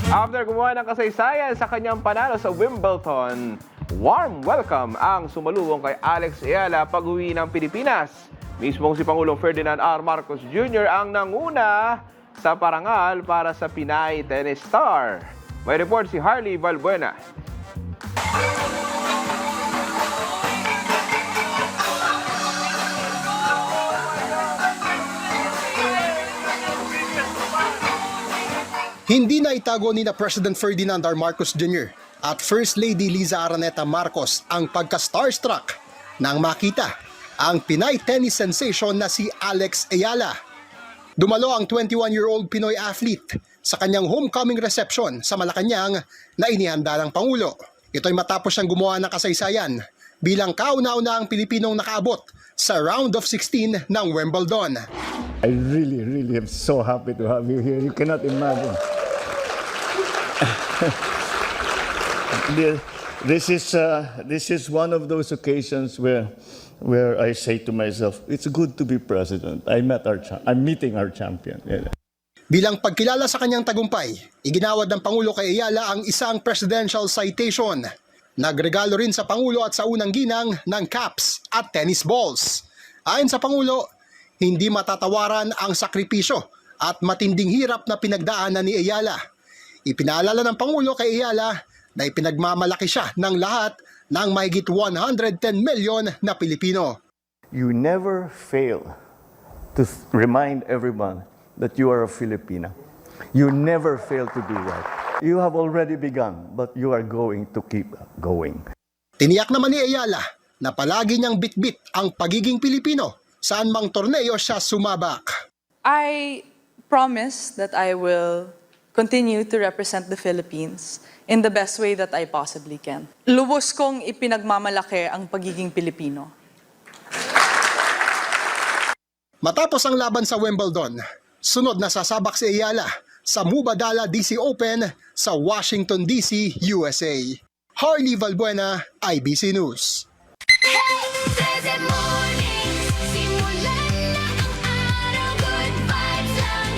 After gumawa ng kasaysayan sa kanyang panalo sa Wimbledon, warm welcome ang sumalubong kay Alex Ayala pag-uwi ng Pilipinas. Mismong si Pangulong Ferdinand R. Marcos Jr. ang nanguna sa parangal para sa Pinay tennis star. May report si Harley Valbuena. Hindi na itago ni President Ferdinand R. Marcos Jr. at First Lady Liza Araneta Marcos ang pagka-starstruck nang makita ang Pinay tennis sensation na si Alex Ayala. Dumalo ang 21-year-old Pinoy athlete sa kanyang homecoming reception sa Malacanang na inihanda ng Pangulo. Ito'y matapos siyang gumawa ng kasaysayan bilang kauna-unahang Pilipinong nakaabot sa round of 16 ng Wimbledon. I really am so happy to have you here. You cannot imagine. This is one of those occasions where I say to myself, it's good to be president. I'm meeting our champion. Yeah. Bilang pagkilala sa kanyang tagumpay, iginawad ng Pangulo kay Ayala ang isang presidential citation. Nagregalo rin sa Pangulo at sa unang ginang ng caps at tennis balls. Ayon sa Pangulo, hindi matatawaran ang sakripisyo at matinding hirap na pinagdaanan ni Ayala. Ipinaalala ng Pangulo kay Ayala na ipinagmamalaki siya ng lahat ng mahigit 110 million na Pilipino. You never fail to remind everyone that you are a Filipina. You never fail to do that. You have already begun, but you are going to keep going. Tiniyak naman ni Ayala na palagi niyang bitbit ang pagiging Pilipino saan mang torneo siya sumabak. I promise that I will continue to represent the Philippines in the best way that I possibly can. Lubos kong ipinagmamalaki ang pagiging Pilipino. Matapos ang laban sa Wimbledon, sunod na sasabak si Ayala sa Mubadala DC Open sa Washington DC, USA. Harley Valbuena, IBC News. Hey,